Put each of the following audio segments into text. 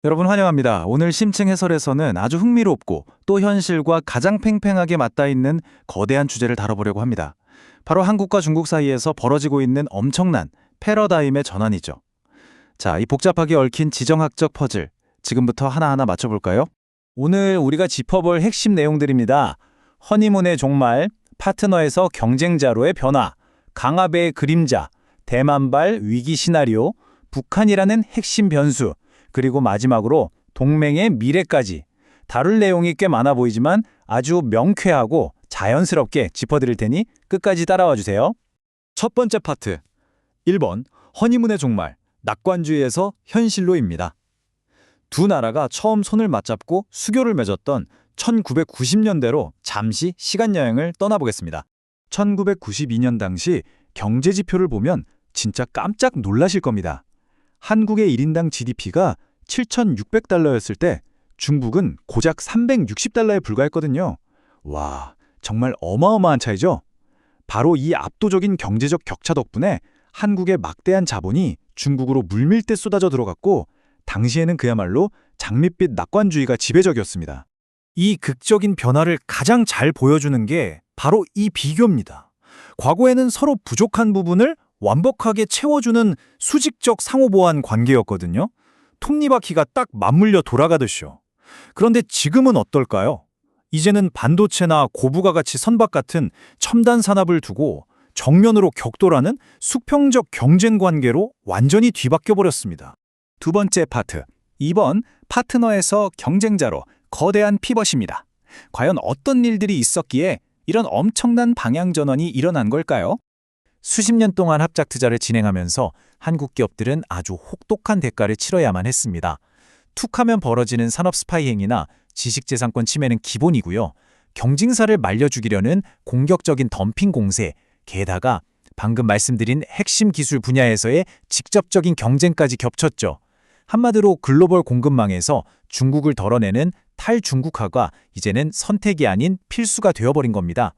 여러분 환영합니다. 오늘 심층 해설에서는 아주 흥미롭고 또 현실과 가장 팽팽하게 맞닿아 있는 거대한 주제를 다뤄보려고 합니다. 바로 한국과 중국 사이에서 벌어지고 있는 엄청난 패러다임의 전환이죠. 자, 이 복잡하게 얽힌 지정학적 퍼즐, 지금부터 하나하나 맞춰볼까요? 오늘 우리가 짚어볼 핵심 내용들입니다. 허니문의 종말, 파트너에서 경쟁자로의 변화, 강압의 그림자, 대만발 위기 시나리오, 북한이라는 핵심 변수, 그리고 마지막으로 동맹의 미래까지. 다룰 내용이 꽤 많아 보이지만 아주 명쾌하고 자연스럽게 짚어드릴 테니 끝까지 따라와 주세요. 첫 번째 파트, 1번 허니문의 종말, 낙관주의에서 현실로입니다. 두 나라가 처음 손을 맞잡고 수교를 맺었던 1990년대로 잠시 시간여행을 떠나보겠습니다. 1992년 당시 경제지표를 보면 진짜 깜짝 놀라실 겁니다. 한국의 1인당 GDP가 7,600달러였을 때 중국은 고작 360달러에 불과했거든요. 와, 정말 어마어마한 차이죠? 바로 이 압도적인 경제적 격차 덕분에 한국의 막대한 자본이 중국으로 물밀듯 쏟아져 들어갔고 당시에는 그야말로 장밋빛 낙관주의가 지배적이었습니다. 이 극적인 변화를 가장 잘 보여주는 게 바로 이 비교입니다. 과거에는 서로 부족한 부분을 완벽하게 채워주는 수직적 상호보완 관계였거든요. 톱니바퀴가 딱 맞물려 돌아가듯이요. 그런데 지금은 어떨까요? 이제는 반도체나 고부가가치 선박 같은 첨단 산업을 두고 정면으로 격돌하는 수평적 경쟁 관계로 완전히 뒤바뀌어 버렸습니다. 두 번째 파트, 2번 파트너에서 경쟁자로 거대한 피벗입니다. 과연 어떤 일들이 있었기에 이런 엄청난 방향 전환이 일어난 걸까요? 수십 년 동안 합작 투자를 진행하면서 한국 기업들은 아주 혹독한 대가를 치러야만 했습니다. 툭하면 벌어지는 산업 스파이 행위나 지식재산권 침해는 기본이고요. 경쟁사를 말려 죽이려는 공격적인 덤핑 공세, 게다가 방금 말씀드린 핵심 기술 분야에서의 직접적인 경쟁까지 겹쳤죠. 한마디로 글로벌 공급망에서 중국을 덜어내는 탈중국화가 이제는 선택이 아닌 필수가 되어버린 겁니다.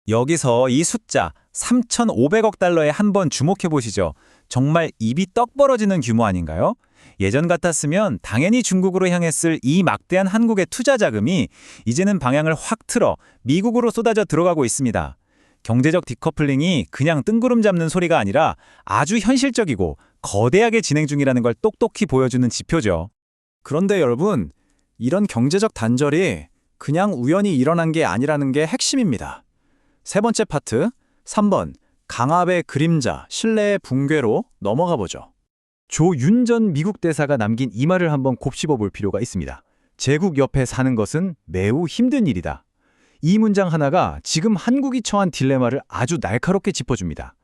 여기서 이 숫자 3,500억 달러에 한번 주목해 보시죠. 정말 입이 떡 벌어지는 규모 아닌가요? 예전 같았으면 당연히 중국으로 향했을 이 막대한 한국의 투자 자금이 이제는 방향을 확 틀어 미국으로 쏟아져 들어가고 있습니다. 경제적 디커플링이 그냥 뜬구름 잡는 소리가 아니라 아주 현실적이고 거대하게 진행 중이라는 걸 똑똑히 보여주는 지표죠. 그런데 여러분, 이런 경제적 단절이 그냥 우연히 일어난 게 아니라는 게 핵심입니다. 세 번째 파트, 3번 강압의 그림자, 신뢰의 붕괴로 넘어가 보죠. 조윤 전 미국 대사가 남긴 이 말을 한번 곱씹어 볼 필요가 있습니다. 제국 옆에 사는 것은 매우 힘든 일이다. 이 문장 하나가 지금 한국이 처한 딜레마를 아주 날카롭게 짚어줍니다.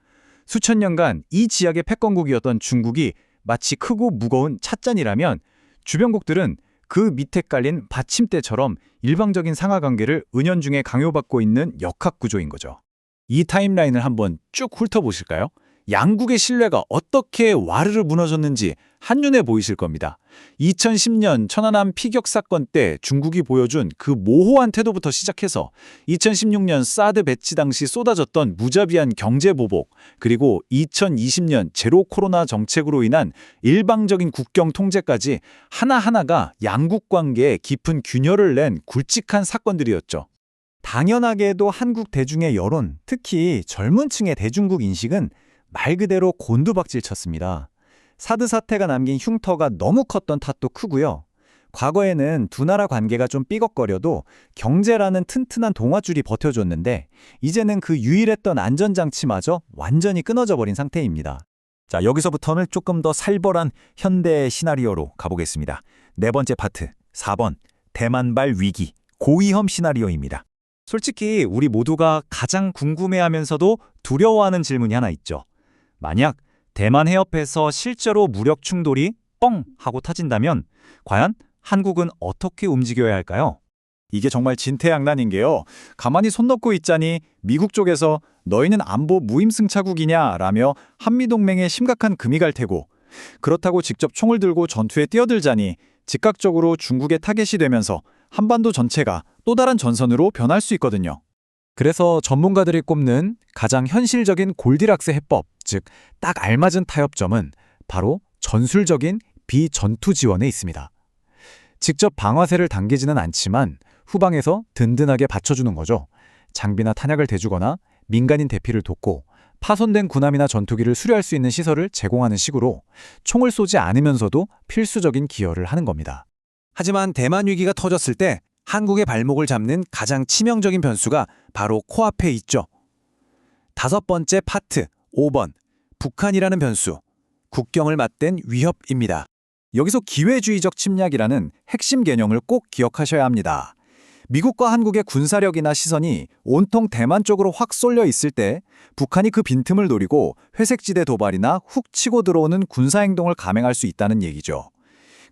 수천 년간 이 지역의 패권국이었던 중국이 마치 크고 무거운 찻잔이라면 주변국들은 그 밑에 깔린 받침대처럼 일방적인 상하관계를 은연중에 강요받고 있는 역학구조인 거죠. 이 타임라인을 한번 쭉 훑어보실까요? 양국의 신뢰가 어떻게 와르르 무너졌는지 한눈에 보이실 겁니다. 2010년 천안함 피격 사건 때 중국이 보여준 그 모호한 태도부터 시작해서 2016년 사드 배치 당시 쏟아졌던 무자비한 경제 보복, 그리고 2020년 제로 코로나 정책으로 인한 일방적인 국경 통제까지 하나하나가 양국 관계에 깊은 균열을 낸 굵직한 사건들이었죠. 당연하게도 한국 대중의 여론, 특히 젊은 층의 대중국 인식은 말 그대로 곤두박질 쳤습니다. 사드 사태가 남긴 흉터가 너무 컸던 탓도 크고요. 과거에는 두 나라 관계가 좀 삐걱거려도 경제라는 튼튼한 동아줄이 버텨줬는데 이제는 그 유일했던 안전장치마저 완전히 끊어져 버린 상태입니다. 자, 여기서부터는 조금 더 살벌한 현대의 시나리오로 가보겠습니다. 네 번째 파트, 4번 대만발 위기, 고위험 시나리오입니다. 솔직히 우리 모두가 가장 궁금해하면서도 두려워하는 질문이 하나 있죠. 만약 대만 해협에서 실제로 무력 충돌이 뻥 하고 터진다면 과연 한국은 어떻게 움직여야 할까요? 이게 정말 진퇴양난인 게요. 가만히 손 놓고 있자니 미국 쪽에서 너희는 안보 무임승차국이냐 라며 한미동맹에 심각한 금이 갈 테고, 그렇다고 직접 총을 들고 전투에 뛰어들자니 즉각적으로 중국의 타겟이 되면서 한반도 전체가 또 다른 전선으로 변할 수 있거든요. 그래서 전문가들이 꼽는 가장 현실적인 골디락스 해법, 즉 딱 알맞은 타협점은 바로 전술적인 비전투 지원에 있습니다. 직접 방아쇠를 당기지는 않지만 후방에서 든든하게 받쳐주는 거죠. 장비나 탄약을 대주거나 민간인 대피를 돕고 파손된 군함이나 전투기를 수리할 수 있는 시설을 제공하는 식으로 총을 쏘지 않으면서도 필수적인 기여를 하는 겁니다. 하지만 대만 위기가 터졌을 때 한국의 발목을 잡는 가장 치명적인 변수가 바로 코앞에 있죠. 5번째 파트 5번 북한이라는 변수, 국경을 맞댄 위협입니다. 여기서 기회주의적 침략이라는 핵심 개념을 꼭 기억하셔야 합니다. 미국과 한국의 군사력이나 시선이 온통 대만 쪽으로 확 쏠려 있을 때 북한이 그 빈틈을 노리고 회색지대 도발이나 훅 치고 들어오는 군사행동을 감행할 수 있다는 얘기죠.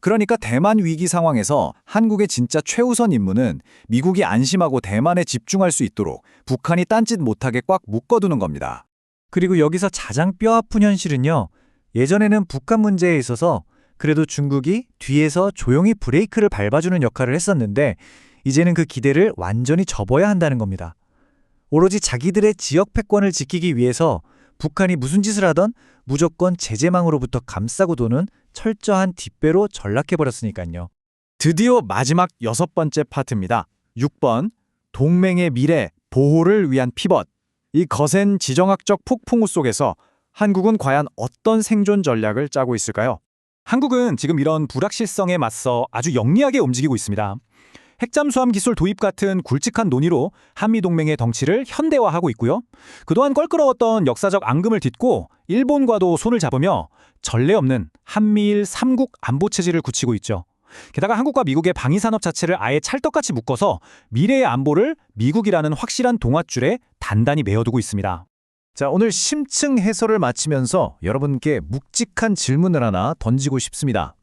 그러니까 대만 위기 상황에서 한국의 진짜 최우선 임무는 미국이 안심하고 대만에 집중할 수 있도록 북한이 딴짓 못하게 꽉 묶어두는 겁니다. 그리고 여기서 가장 뼈아픈 현실은요. 예전에는 북한 문제에 있어서 그래도 중국이 뒤에서 조용히 브레이크를 밟아주는 역할을 했었는데 이제는 그 기대를 완전히 접어야 한다는 겁니다. 오로지 자기들의 지역 패권을 지키기 위해서 북한이 무슨 짓을 하던 무조건 제재망으로부터 감싸고 도는 철저한 뒷배로 전락해버렸으니까요. 드디어 마지막 6번째 파트입니다. 6번, 동맹의 미래, 보호를 위한 피벗. 이 거센 지정학적 폭풍우 속에서 한국은 과연 어떤 생존 전략을 짜고 있을까요? 한국은 지금 이런 불확실성에 맞서 아주 영리하게 움직이고 있습니다. 핵잠수함 기술 도입 같은 굵직한 논의로 한미동맹의 덩치를 현대화하고 있고요. 그동안 껄끄러웠던 역사적 앙금을 딛고 일본과도 손을 잡으며 전례 없는 한미일 3국 안보체제를 굳히고 있죠. 게다가 한국과 미국의 방위산업 자체를 아예 찰떡같이 묶어서 미래의 안보를 미국이라는 확실한 동아줄에 단단히 메어두고 있습니다. 자, 오늘 심층 해설을 마치면서 여러분께 묵직한 질문을 하나 던지고 싶습니다.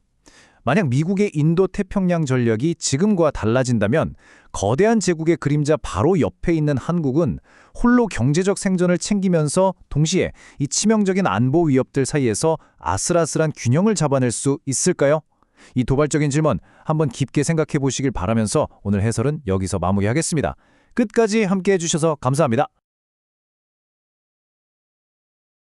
만약 미국의 인도-태평양 전략이 지금과 달라진다면 거대한 제국의 그림자 바로 옆에 있는 한국은 홀로 경제적 생존을 챙기면서 동시에 이 치명적인 안보 위협들 사이에서 아슬아슬한 균형을 잡아낼 수 있을까요? 이 도발적인 질문 한번 깊게 생각해 보시길 바라면서 오늘 해설은 여기서 마무리하겠습니다. 끝까지 함께해 주셔서 감사합니다.